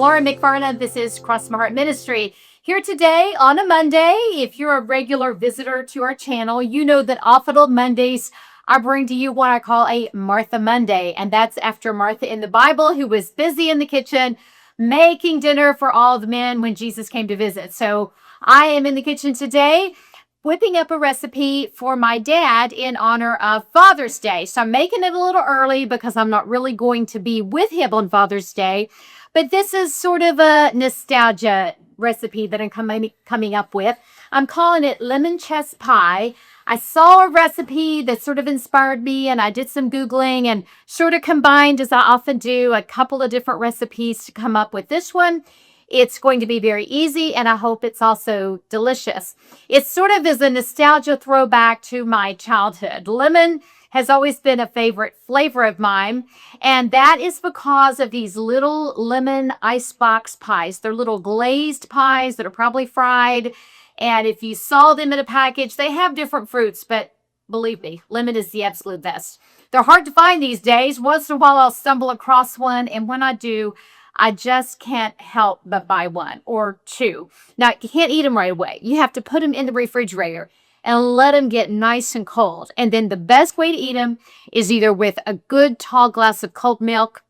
Lauren McFarland. This is Cross My Heart Ministry. Here today on a Monday. If you're a regular visitor to our channel, you know that often on Mondays, I bring to you what I call a Martha Monday. And that's after Martha in the Bible, who was busy in the kitchen making dinner for all the men when Jesus came to visit. So I am in the kitchen today whipping up a recipe for my dad in honor of Father's Day. So I'm making it a little early because I'm not really going to be with him on Father's Day. But this is sort of a nostalgia recipe that I'm coming up with. I'm calling it lemon chess pie. I saw a recipe that sort of inspired me, and I did some Googling and sort of combined, as I often do, a couple of different recipes to come up with this one. It's going to be very easy, and I hope it's also delicious. It sort of is a nostalgia throwback to my childhood. Lemon has always been a favorite flavor of mine, and that is because of these little lemon icebox pies. They're little glazed pies that are probably fried, and if you saw them in a package, they have different fruits, but believe me, lemon is the absolute best. They're hard to find these days. Once in a while, I'll stumble across one, and when I do, I just can't help but buy one or two. Now, you can't eat them right away. You have to put them in the refrigerator and let them get nice and cold. And then the best way to eat them is either with a good tall glass of cold milk.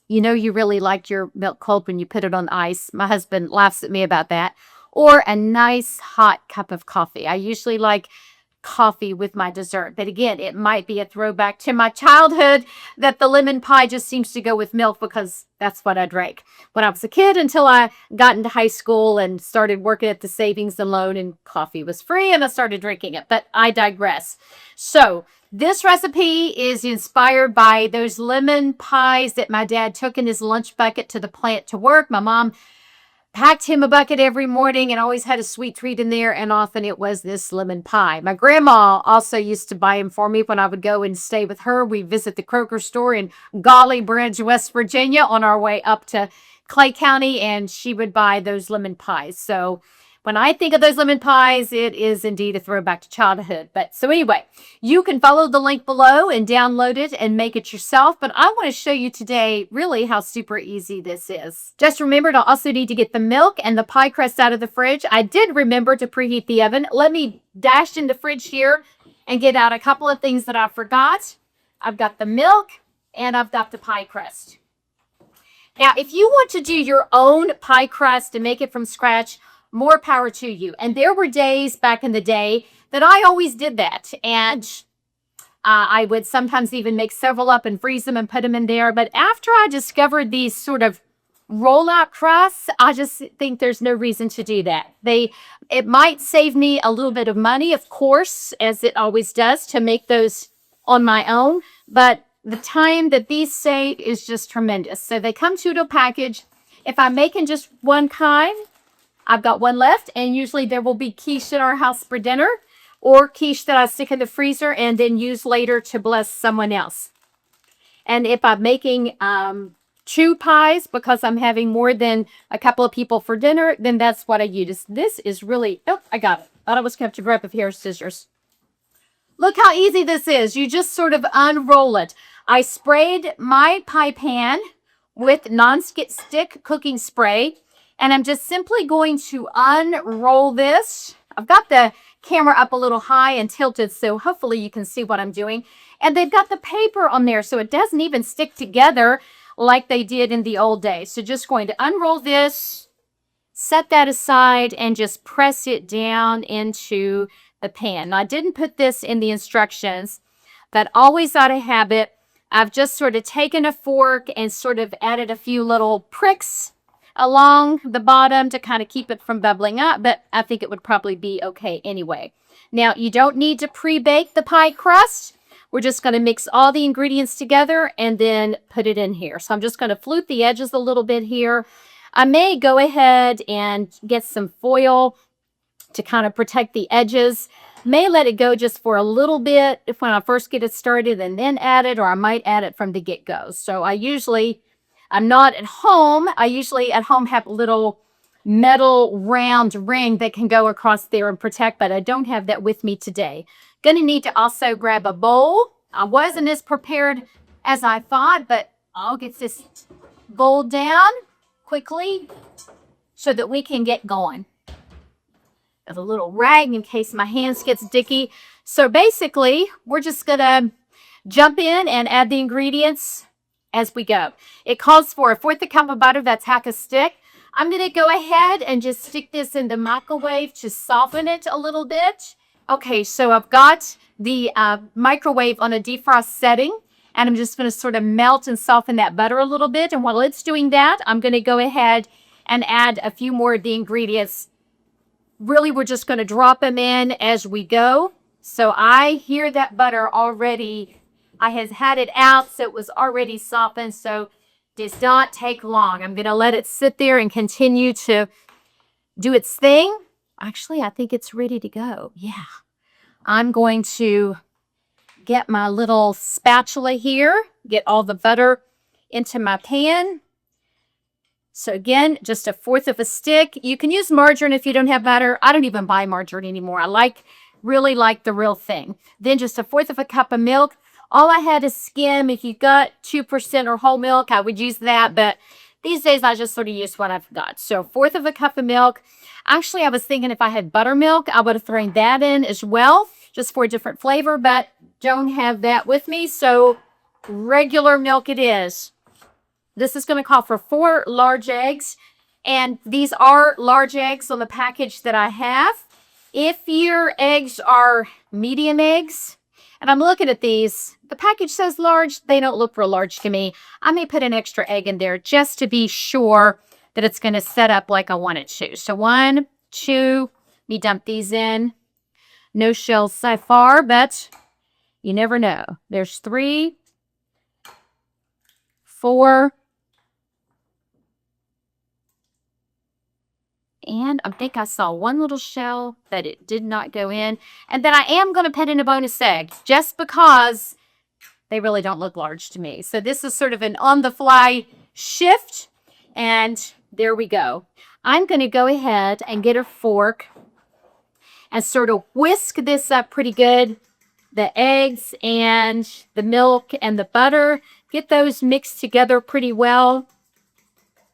You know you really like your milk cold when you put it on ice. My husband laughs at me about that. Or a nice hot cup of coffee. I usually like coffee with my dessert. But again, it might be a throwback to my childhood that the lemon pie just seems to go with milk because that's what I drank when I was a kid until I got into high school and started working at the savings and loan, and coffee was free and I started drinking it. But I digress. So this recipe is inspired by those lemon pies that my dad took in his lunch bucket to the plant to work. My mom packed him a bucket every morning and always had a sweet treat in there, and often it was this lemon pie. My grandma also used to buy him for me when I would go and stay with her. We visit the Kroger store in Golly Bridge, West Virginia on our way up to Clay County, and she would buy those lemon pies. So when I think of those lemon pies, it is indeed a throwback to childhood. But so anyway, you can follow the link below and download it and make it yourself. But I want to show you today really how super easy this is. Just remember to also need to get the milk and the pie crust out of the fridge. I did remember to preheat the oven. Let me dash in the fridge here and get out a couple of things that I forgot. I've got the milk and I've got the pie crust. Now, if you want to do your own pie crust and make it from scratch, more power to you. And there were days back in the day that I always did that. And I would sometimes even make several up and freeze them and put them in there. But after I discovered these sort of rollout crusts, I just think there's no reason to do that. It might save me a little bit of money, of course, as it always does, to make those on my own. But the time that these save is just tremendous. So they come to a package. If I'm making just one kind, I've got one left, and usually there will be quiche at our house for dinner, or quiche that I stick in the freezer and then use later to bless someone else. And if I'm making two pies because I'm having more than a couple of people for dinner, then that's what I use. This is really, oh, I got it. Thought I was going to have to grab a pair of scissors. Look how easy this is. You just sort of unroll it. I sprayed my pie pan with non-stick cooking spray. And I'm just simply going to unroll this. I've got the camera up a little high and tilted, so hopefully you can see what I'm doing. And they've got the paper on there, so it doesn't even stick together like they did in the old days. So just going to unroll this, set that aside, and just press it down into the pan. Now, I didn't put this in the instructions, but always out of habit, I've just sort of taken a fork and sort of added a few little pricks along the bottom to kind of keep it from bubbling up, but I think it would probably be okay anyway. Now, you don't need to pre-bake the pie crust. We're just going to mix all the ingredients together and then put it in here. So I'm just going to flute the edges a little bit here. I may go ahead and get some foil to kind of protect the edges. May let it go just for a little bit if when I first get it started and then add it, or I might add it from the get-go. So I'm not at home. I usually at home have a little metal round ring that can go across there and protect, but I don't have that with me today. Gonna need to also grab a bowl. I wasn't as prepared as I thought, but I'll get this bowl down. quickly so that we can get going. With a little rag in case my hands get sticky. So basically, we're just gonna jump in and add the ingredients as we go. It calls for a fourth a cup of butter, that's half a stick. I'm gonna go ahead and just stick this in the microwave to soften it a little bit. Okay, so I've got the microwave on a defrost setting, and I'm just gonna sort of melt and soften that butter a little bit. And while it's doing that, I'm gonna go ahead and add a few more of the ingredients. Really, we're just going to drop them in as we go. So I hear that butter already. I have had it out, so it was already softened. So it does not take long. I'm going to let it sit there and continue to do its thing. Actually, I think it's ready to go. Yeah. I'm going to get my little spatula here, get all the butter into my pan. So again, just a fourth of a stick. You can use margarine if you don't have butter. I don't even buy margarine anymore. I really like the real thing. Then just a fourth of a cup of milk. All I had is skim. If you got 2% or whole milk, I would use that. But these days, I just sort of use what I've got. So a fourth of a cup of milk. Actually, I was thinking if I had buttermilk, I would have thrown that in as well, just for a different flavor. But don't have that with me. So regular milk it is. This is going to call for 4 large eggs, and these are large eggs on the package that I have. If your eggs are medium eggs, and I'm looking at these, the package says large. They don't look real large to me. I may put an extra egg in there just to be sure that it's going to set up like I want it to. So 1, 2, let me dump these in. No shells so far, but you never know. There's 3, 4, and I think I saw 1 little shell that it did not go in. And then I am going to put in a bonus egg just because they really don't look large to me. So this is sort of an on-the-fly shift. And there we go. I'm going to go ahead and get a fork and sort of whisk this up pretty good. The eggs and the milk and the butter, get those mixed together pretty well.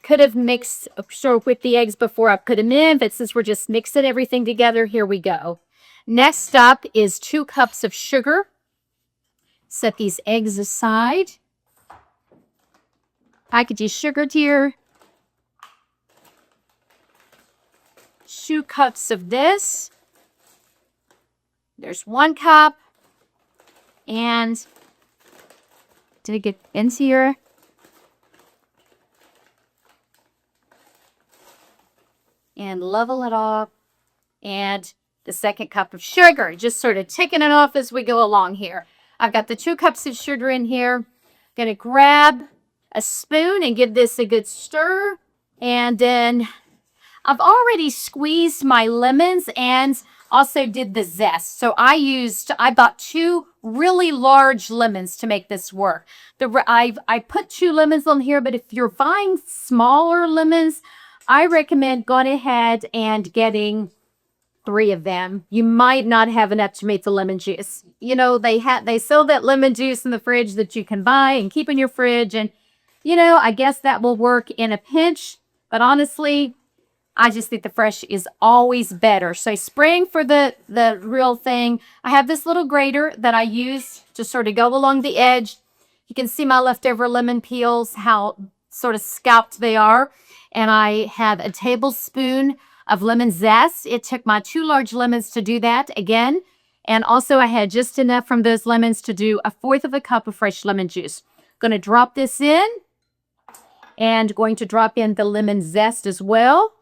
Could have mixed, sort of whipped the eggs before I put them in, but since we're just mixing everything together, here we go. Next up is 2 cups of sugar. Set these eggs aside. Package sugar here. 2 cups of this. There's 1 cup. And did it get into here? And level it off, and the 2nd cup of sugar, just sort of taking it off as we go along here. I've got the 2 cups of sugar in here. Gonna grab a spoon and give this a good stir, and then I've already squeezed my lemons and also did the zest. So I bought 2 really large lemons to make this work. I put 2 lemons on here, but if you're buying smaller lemons, I recommend going ahead and getting 3 of them. You might not have enough to make the lemon juice. You know, they sell that lemon juice in the fridge that you can buy and keep in your fridge. And, you know, I guess that will work in a pinch. But honestly, I just think the fresh is always better. So spraying for the real thing. I have this little grater that I use to sort of go along the edge. You can see my leftover lemon peels, how sort of scalped they are. And I have a tablespoon of lemon zest. It took my 2 large lemons to do that again. And also I had just enough from those lemons to do a 1/4 of a cup of fresh lemon juice. Going to drop this in and going to drop in the lemon zest as well.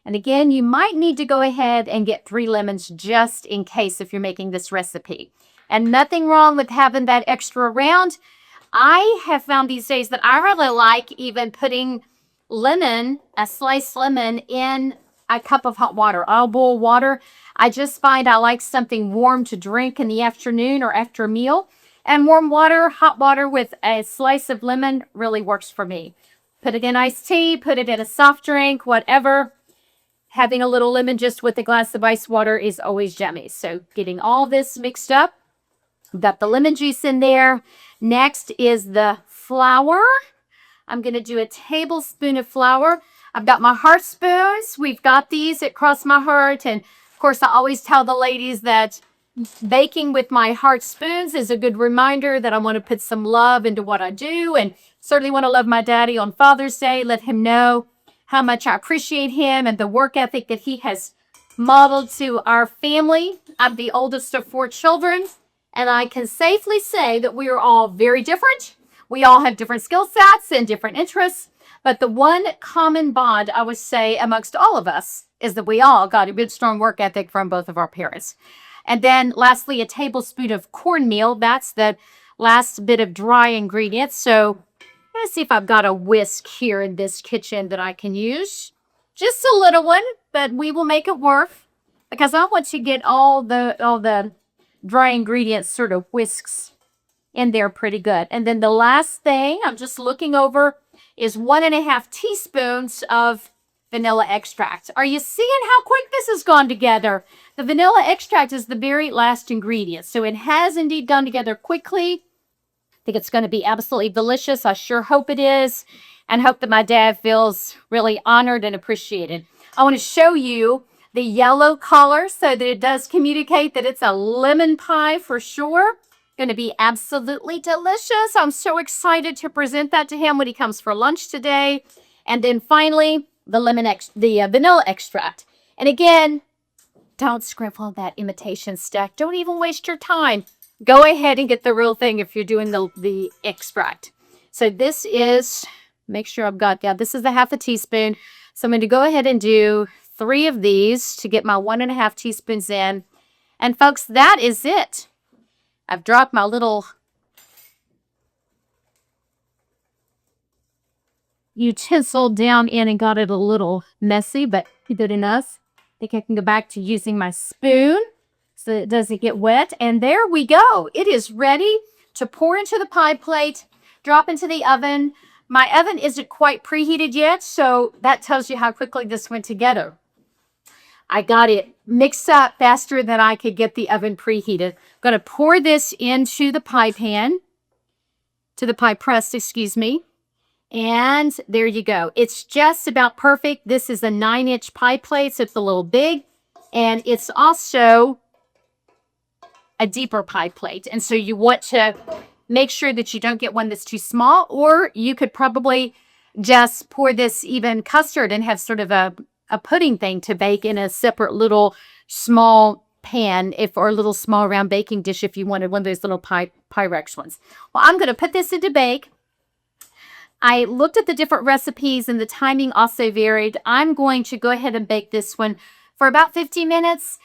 And again, you might need to go ahead and get 3 lemons just in case if you're making this recipe. And nothing wrong with having that extra around. I have found these days that I really like even putting a sliced lemon in a cup of hot water. I'll boil water. I just find I like something warm to drink in the afternoon or after a meal. And warm water, hot water with a slice of lemon really works for me. Put it in iced tea, put it in a soft drink, whatever. Having a little lemon just with a glass of ice water is always yummy. So getting all this mixed up. Got the lemon juice in there. Next is the flour. I'm going to do a tablespoon of flour. I've got my heart spoons. We've got these at Cross My Heart. And of course, I always tell the ladies that baking with my heart spoons is a good reminder that I want to put some love into what I do, and certainly want to love my daddy on Father's Day, let him know how much I appreciate him and the work ethic that he has modeled to our family. I'm the oldest of 4 children, and I can safely say that we are all very different. We all have different skill sets and different interests, but the one common bond I would say amongst all of us is that we all got a good strong work ethic from both of our parents. And then lastly, a tablespoon of cornmeal. That's the last bit of dry ingredients. So let's see if I've got a whisk here in this kitchen that I can use. Just a little one, but we will make it work because I want to get all the dry ingredients sort of whisks in there pretty good. And then the last thing I'm just looking over is 1.5 teaspoons of vanilla extract. Are you seeing how quick this has gone together? The vanilla extract is the very last ingredient, so it has indeed gone together quickly. I think it's going to be absolutely delicious. I sure hope it is, and hope that my dad feels really honored and appreciated. I want to show you the yellow color so that it does communicate that it's a lemon pie for sure. Going to be absolutely delicious. I'm so excited to present that to him when he comes for lunch today. And then finally, the vanilla extract. And again, don't scribble that imitation stuff. Don't even waste your time. Go ahead and get the real thing if you're doing the extract. So this is, make sure I've got, this is a 1/2 teaspoon. So I'm going to go ahead and do 3 of these to get my 1.5 teaspoons in. And folks, that is it. I've dropped my little utensil down in and got it a little messy, but good enough. I think I can go back to using my spoon so it doesn't get wet. And there we go. It is ready to pour into the pie plate, drop into the oven. My oven isn't quite preheated yet, so that tells you how quickly this went together. I got it mixed up faster than I could get the oven preheated. I'm going to pour this into the pie pan, to the pie press, excuse me. And there you go. It's just about perfect. This is a 9-inch pie plate, so it's a little big. And it's also a deeper pie plate. And so you want to make sure that you don't get one that's too small, or you could probably just pour this even custard and have sort of a pudding thing to bake in a separate little small pan, or a little small round baking dish if you wanted one of those little Pyrex ones. Well, I'm going to put this into bake. I looked at the different recipes and the timing also varied. I'm going to go ahead and bake this one for about 15 minutes,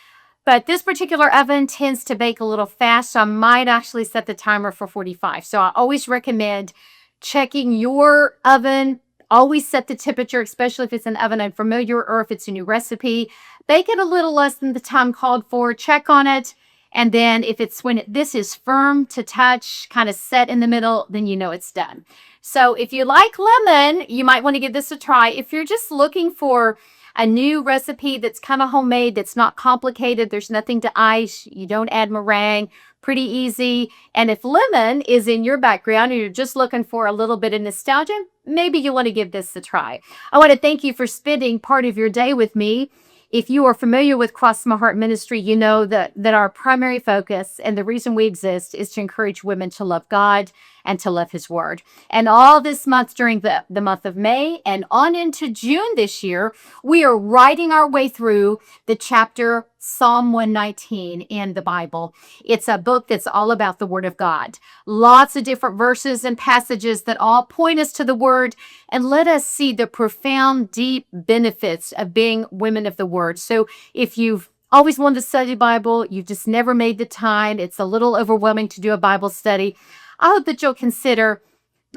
but this particular oven tends to bake a little fast, so I might actually set the timer for 45. So I always recommend checking your oven. Always set the temperature, especially if it's an oven unfamiliar or if it's a new recipe. Bake it a little less than the time called for. Check on it. And then if it's when this is firm to touch, kind of set in the middle, then you know it's done. So if you like lemon, you might want to give this a try. If you're just looking for a new recipe that's kind of homemade, that's not complicated, there's nothing to ice, you don't add meringue, pretty easy. And if lemon is in your background and you're just looking for a little bit of nostalgia, maybe you want to give this a try. I want to thank you for spending part of your day with me. If you are familiar with Cross My Heart Ministry, you know that our primary focus and the reason we exist is to encourage women to love God and to love His Word. And all this month, during the month of May and on into June this year, we are writing our way through the chapter Psalm 119 in the Bible. It's a book that's all about the Word of God. Lots of different verses and passages that all point us to the Word and let us see the profound, deep benefits of being women of the Word. So if you've always wanted to study the Bible, you've just never made the time, it's a little overwhelming to do a Bible study, I hope that you'll consider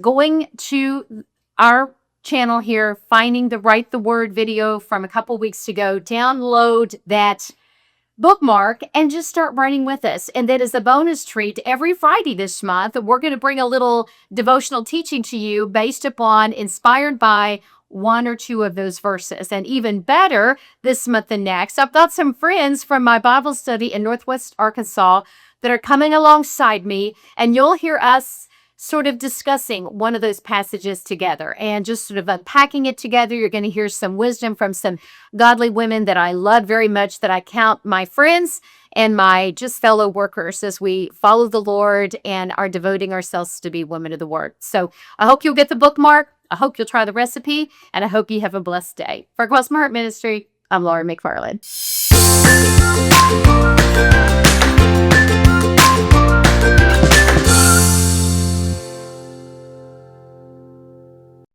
going to our channel here, finding the Write the Word video from a couple weeks ago, download that bookmark and just start writing with us. And then as a bonus treat, every Friday this month, we're going to bring a little devotional teaching to you based upon, inspired by one or two of those verses. And even better, this month and next, I've got some friends from my Bible study in Northwest Arkansas that are coming alongside me, and you'll hear us sort of discussing one of those passages together and just sort of unpacking it together. You're going to hear some wisdom from some godly women that I love very much, that I count my friends and my just fellow workers as we follow the Lord and are devoting ourselves to be women of the Word. So I hope you'll get the bookmark. I hope you'll try the recipe, and I hope you have a blessed day. For Across My Heart Ministry, I'm Laura McFarland.